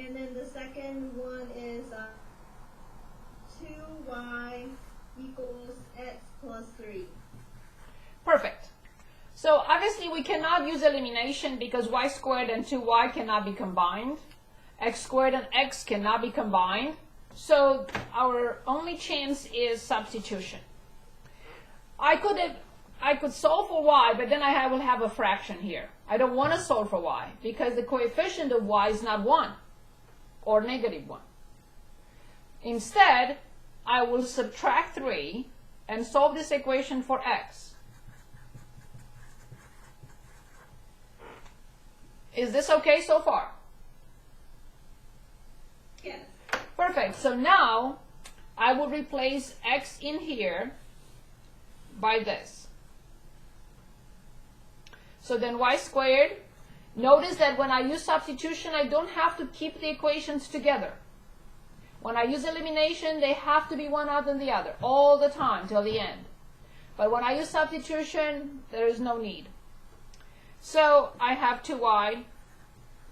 And then the second one is 2y equals x plus 3. Perfect. So obviously we cannot use elimination because y squared and 2y cannot be combined. X squared and x cannot be combined. So our only chance is substitution. I could solve for y, but then I will have a fraction here. I don't want to solve for y because the coefficient of y is not 1 or negative 1. Instead, I will subtract 3 and solve this equation for x. Is this okay so far? Yes. Perfect. So now I will replace x in here by this. So then y squared. Notice that when I use substitution, I don't have to keep the equations together. When I use elimination, they have to be one out than the other all the time till the end. But when I use substitution, there is no need. So I have 2y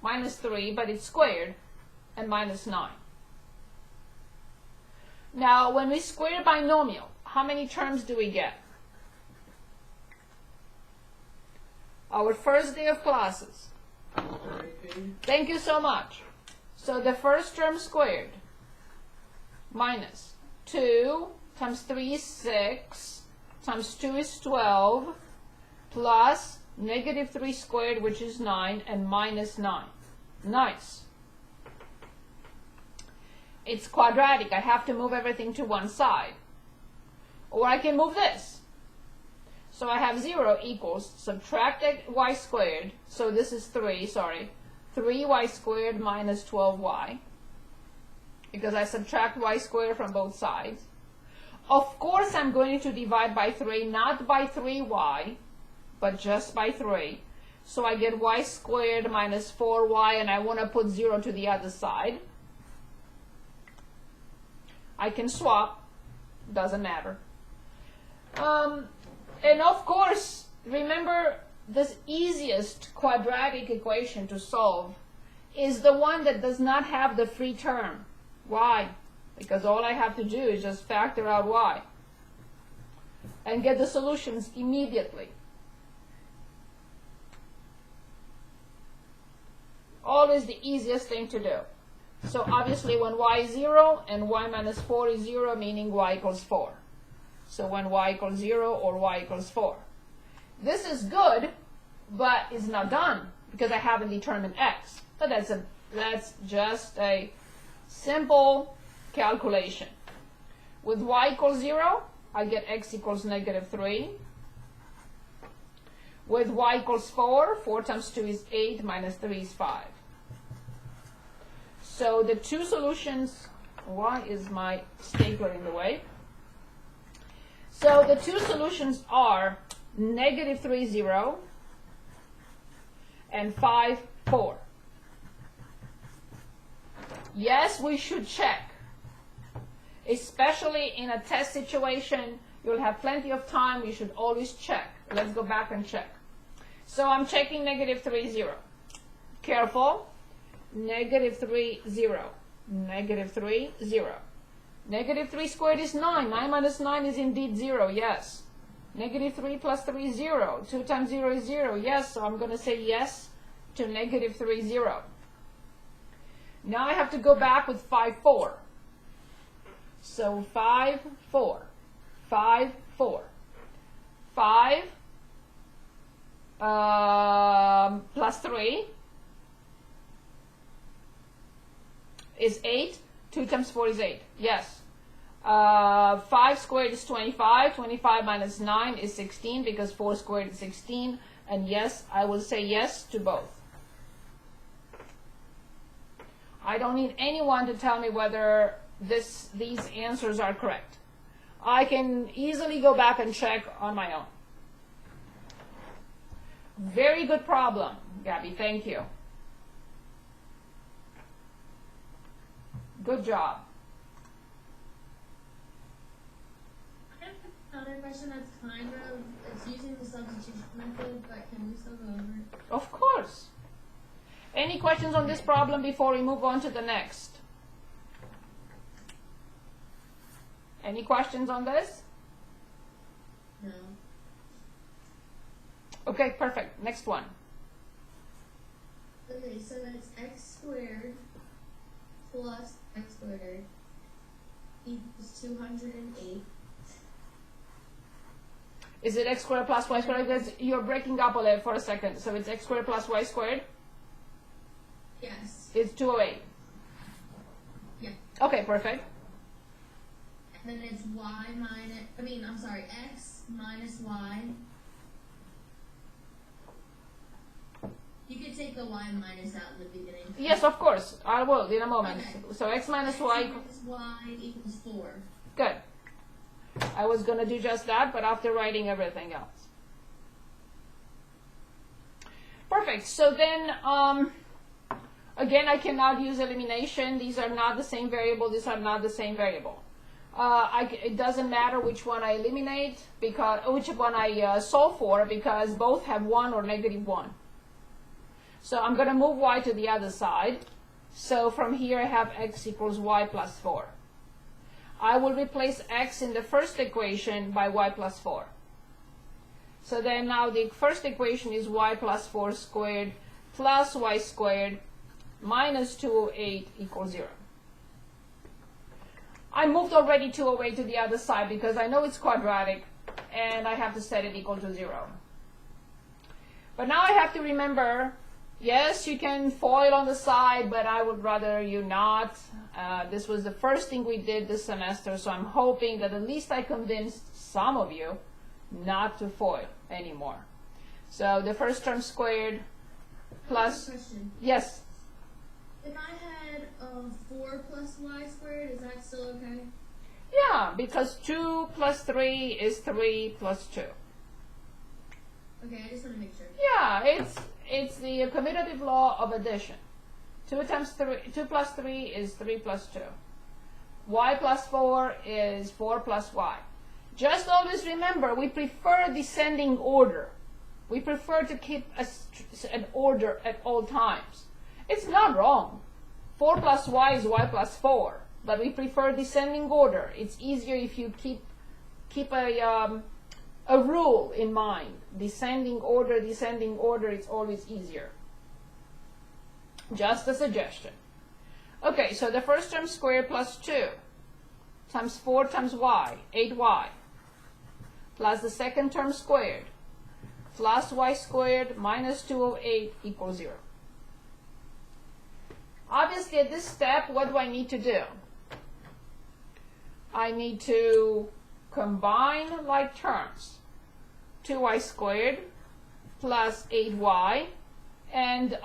minus 3, but it's squared, and minus 9. Now, when we square binomial, how many terms do we get? Our first day of classes. Thank you so much. So the first term squared minus 2 times 3 is 6 times 2 is 12 plus negative 3 squared, which is 9, and minus 9. Nice. It's quadratic. I have to move everything to one side. Or I can move this. So I have 0 equals, subtract y squared, so this is 3y squared minus 12y, because I subtract y squared from both sides. Of course, I'm going to divide by 3, not by 3y, but just by 3. So I get y squared minus 4y, and I want to put 0 to the other side. I can swap, doesn't matter. And of course, remember, this easiest quadratic equation to solve is the one that does not have the free term. Why? Because all I have to do is just factor out y and get the solutions immediately. Always the easiest thing to do. So obviously when y is 0 and y minus 4 is 0, meaning y equals 4. So when y equals 0 or y equals 4. This is good, but it's not done because I haven't determined x. But that's just a simple calculation. With y equals 0, I get x equals negative 3. With y equals 4, 4 times 2 is 8, minus 3 is 5. So the two solutions, why is my stapler in the way? So the two solutions are negative 3, 0, and 5, 4. Yes, we should check. Especially in a test situation, you'll have plenty of time. You should always check. Let's go back and check. So I'm checking negative 3, 0. Careful. Negative 3, 0. Negative 3, 0. Negative 3 squared is 9. 9 minus 9 is indeed 0, yes. Negative 3 plus 3 is 0. 2 times 0 is 0, yes. So I'm going to say yes to negative 3, 0. Now I have to go back with 5, 4. So 5, 4. 5, 4. 5 plus 3 is 8. 2 times 4 is 8. Yes. 5 squared is 25. 25 minus 9 is 16 because 4 squared is 16. And yes, I will say yes to both. I don't need anyone to tell me whether these answers are correct. I can easily go back and check on my own. Very good problem, Gabby. Thank you. Good job. I have another question that's kind of, it's using the substitution method, but can we still go over it? Of course. any questions on this problem before we move on to the next? Any questions on this? No. Okay, perfect. Next one. Okay, so it's x squared plus x squared equals 208. Is it x squared plus y squared? Because you're breaking up a little for a second. So it's x squared plus y squared? Yes. It's 208. Yeah. Okay, perfect. And then it's x minus y. You could take the y minus out in the beginning. Yes, of course. I will in a moment. Okay. So x minus X y. minus y equals 4. Good. I was going to do just that, but after writing everything else. Perfect. So then, again, I cannot use elimination. These are not the same variable. These are not the same variable. It doesn't matter which one I eliminate, because which one I solve for, because both have 1 or -1. So I'm going to move y to the other side. So from here I have x equals y plus 4. I will replace x in the first equation by y plus 4. So then now the first equation is y plus 4 squared plus y squared minus 208 equals 0. I moved already 208 to the other side because I know it's quadratic and I have to set it equal to 0. But now I have to remember, yes, you can FOIL on the side, but I would rather you not. This was the first thing we did this semester, so I'm hoping that at least I convinced some of you not to FOIL anymore. So the first term squared plus, Question. yes, If I had 4 plus y squared, is that still okay? yeah, because 2 plus 3 is 3 plus 2. Okay, I just want to make sure. Yeah, it's the commutative law of addition. 2 plus 3 is 3 plus 2. Y plus 4 is 4 plus y. Just always remember, we prefer descending order. We prefer to keep an order at all times. It's not wrong. 4 plus y is y plus 4, but we prefer descending order. It's easier if you keep a rule in mind. Descending order, it's always easier. Just a suggestion. Okay, so the first term squared plus 2 times 4 times y, 8y, plus the second term squared plus y squared minus 208 equals 0. Obviously, at this step, what do I need to do? I need to combine like terms. 2y squared plus 8y, and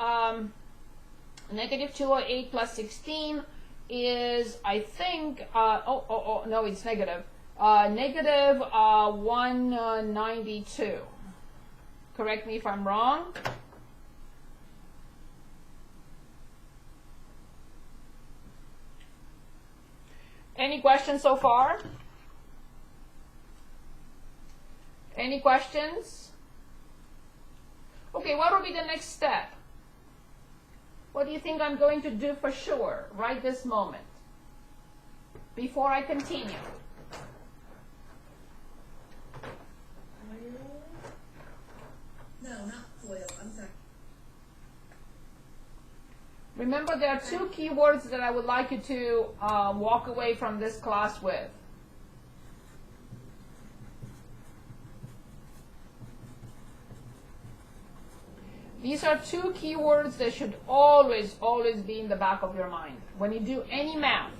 negative 208 plus 16 is, I think, no, it's negative. Negative 192. Correct me if I'm wrong. Any questions so far? Any questions? Okay, what will be the next step? What do you think I'm going to do for sure right this moment before I continue? No, not FOIL. I'm sorry. Remember, there are 2 keywords that I would like you to walk away from this class with. These are 2 keywords that should always, always be in the back of your mind when you do any math.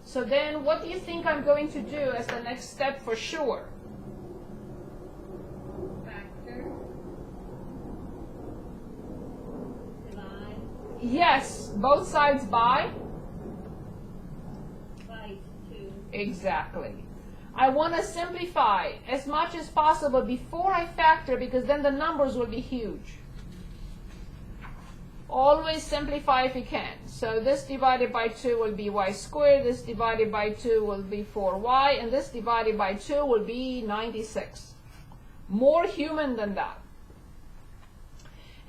So then, what do you think I'm going to do as the next step for sure? Factor. Divide. Yes, both sides by? By 2. Exactly. I want to simplify as much as possible before I factor, because then the numbers will be huge. Always simplify if you can. So this divided by 2 will be y squared, this divided by 2 will be 4y, and this divided by 2 will be 96. More human than that.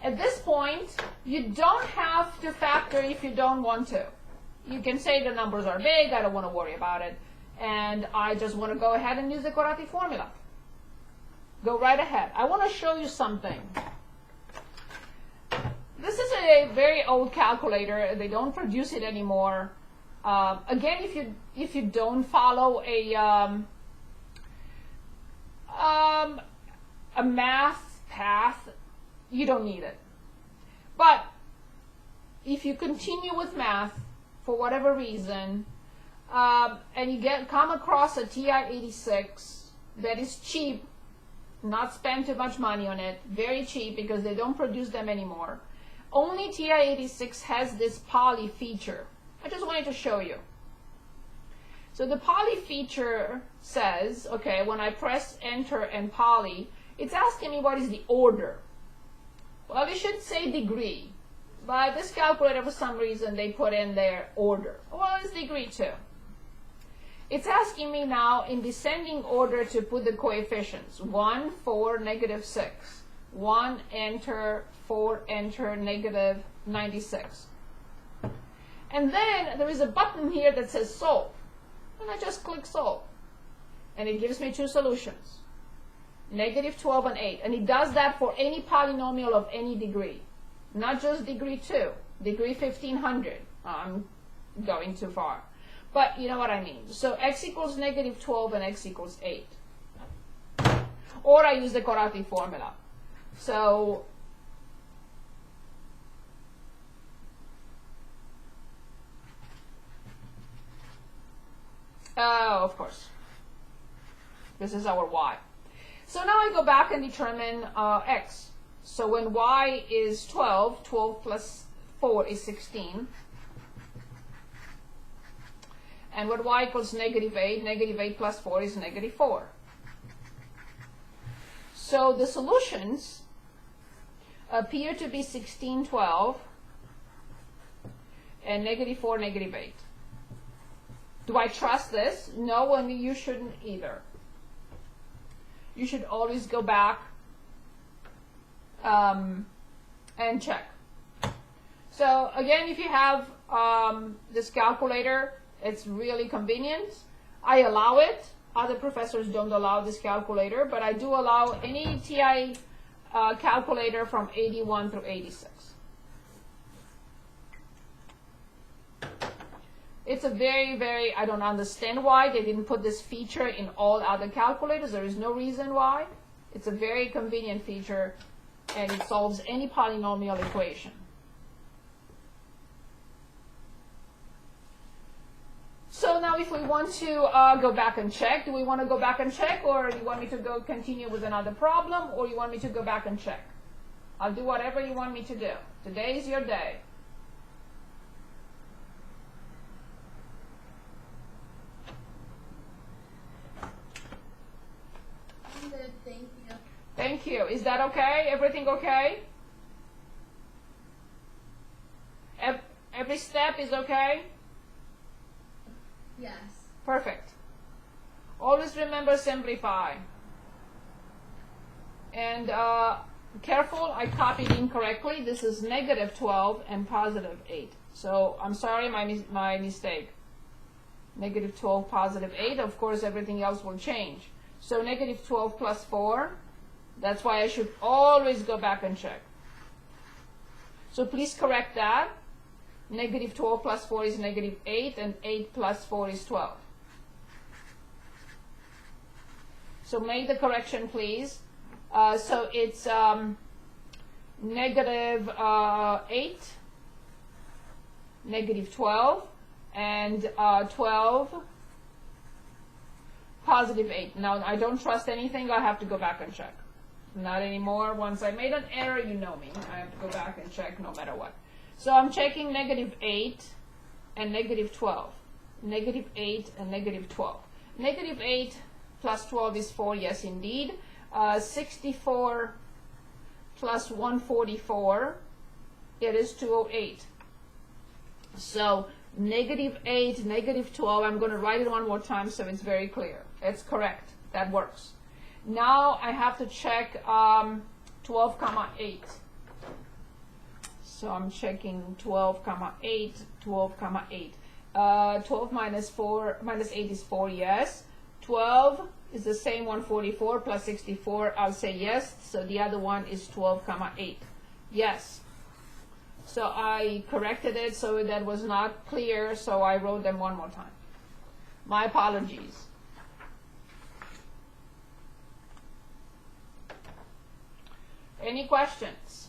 At this point, you don't have to factor if you don't want to. You can say the numbers are big, I don't want to worry about it, and I just want to go ahead and use the Corati formula. Go right ahead. I want to show you something. This is a very old calculator. They don't produce it anymore. Again, if you don't follow a math path, you don't need it. But if you continue with math for whatever reason, and you come across a TI-86 that is cheap, not spend too much money on it, very cheap because they don't produce them anymore. Only TI-86 has this poly feature. I just wanted to show you. So the poly feature says, okay, when I press enter and poly, it's asking me what is the order. Well, it should say degree, but this calculator, for some reason, they put in their order. Well, it's degree 2. It's asking me now in descending order to put the coefficients. 1, 4, negative 6. 1, enter, 4, enter, negative 96. And then there is a button here that says solve. And I just click solve. And it gives me 2 solutions. Negative 12 and 8. And it does that for any polynomial of any degree. Not just degree 2. Degree 1500. I'm going too far. But you know what I mean. So x equals negative 12 and x equals 8. Or I use the Corati formula. So of course, this is our y. So now I go back and determine x. So when y is 12, 12 plus 4 is 16. And when y equals negative 8, negative 8 plus 4 is negative 4. So the solutions appear to be 16, 12, and negative 4, negative 8. Do I trust this? No, and you shouldn't either. You should always go back and check. So again, if you have this calculator, it's really convenient. I allow it. Other professors don't allow this calculator, but I do allow any TI calculator from 81 through 86. It's a very, I don't understand why they didn't put this feature in all other calculators. There is no reason why. It's a very convenient feature, and it solves any polynomial equation. So now if we want to go back and check, do we want to go back and check, or do you want me to go continue with another problem, or you want me to go back and check? I'll do whatever you want me to do. Today is your day. I'm good, thank you. Thank you. Is that okay? Everything okay? Every step is okay? Yes. Perfect. Always remember simplify. And careful, I copied incorrectly. This is negative 12 and positive 8. So I'm sorry, my mistake. Negative 12, positive 8. Of course, everything else will change. So negative 12 plus 4. That's why I should always go back and check. So please correct that. Negative 12 plus 4 is negative 8, and 8 plus 4 is 12. So make the correction, please. So it's negative 8, negative 12, and 12, positive 8. Now, I don't trust anything. I have to go back and check. Not anymore. Once I made an error, you know me. I have to go back and check no matter what. So I'm checking negative 8 and negative 12. Negative 8 and negative 12. Negative 8 plus 12 is 4, yes indeed. 64 plus 144, it is 208. So negative 8, negative 12, I'm going to write it one more time so it's very clear. It's correct. That works. Now I have to check 12, 8. So I'm checking 12 comma 8, 12 comma 8. 12 minus 8 is 4, yes. 12 is the same 144 plus 64, I'll say yes. So the other one is 12 comma 8. Yes. So I corrected it so that was not clear, so I wrote them one more time. My apologies. Any questions?